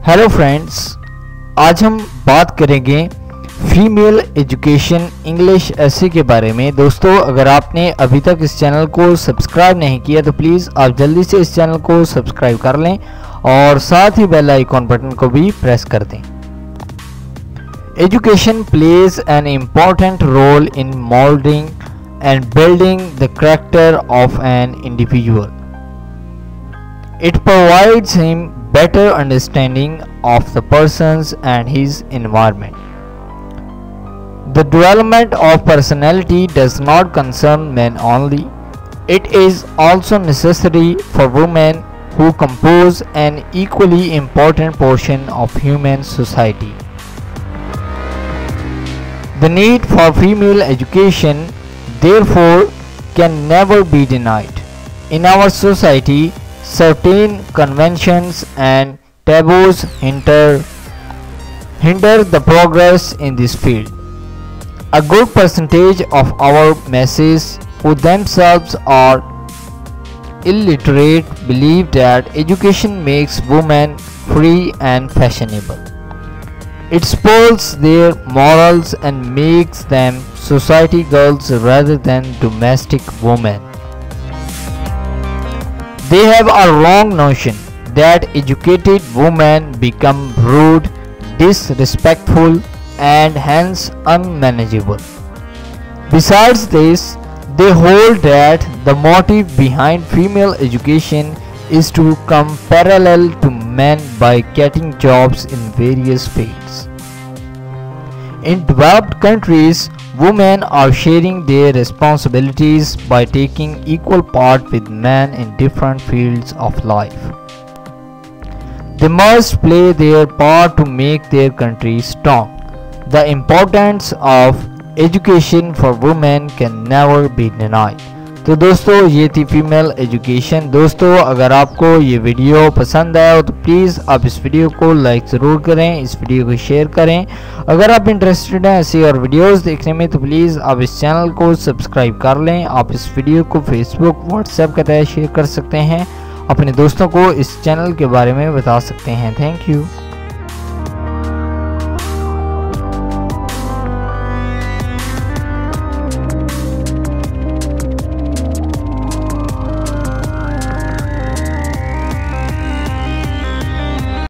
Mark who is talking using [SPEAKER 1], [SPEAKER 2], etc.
[SPEAKER 1] Hello friends, आज हम बात करेंगे फीमेल एजुकेशन इंग्लिश एसे के बारे में। दोस्तों, अगर आपने अभी तक इस चैनल को सब्सक्राइब नहीं किया तो प्लीज़ आप जल्दी से इस चैनल को सब्सक्राइब कर लें और साथ ही बेल आइकॉन बटन को भी प्रेस कर दें। Education plays an important role in moulding and building the character of an individual. It provides him better understanding of the persons and his environment. The development of personality does not concern men only. It is also necessary for women who compose an equally important portion of human society. The need for female education, therefore, can never be denied. In our society, certain conventions and taboos hinder the progress in this field. A good percentage of our masses who themselves are illiterate believe that education makes women free and fashionable. It spoils their morals and makes them society girls rather than domestic women. They have a wrong notion that educated women become rude, disrespectful, and hence unmanageable. Besides this, they hold that the motive behind female education is to come parallel to men by getting jobs in various fields. In developed countries, women are sharing their responsibilities by taking equal part with men in different fields of life. They must play their part to make their country strong. The importance of education for women can never be denied. तो दोस्तों, ये थी female education. दोस्तों, अगर आपको ये video पसंद आया हो तो प्लीज़ आप इस वीडियो को लाइक ज़रूर करें, इस वीडियो को शेयर करें। अगर आप इंटरेस्टेड हैं ऐसी और वीडियोस देखने में तो प्लीज़ आप इस चैनल को सब्सक्राइब कर लें। आप इस वीडियो को फेसबुक, व्हाट्सएप के तहत शेयर कर सकते हैं, अपने दोस्तों को इस चैनल के बारे में बता सकते हैं। Thank you.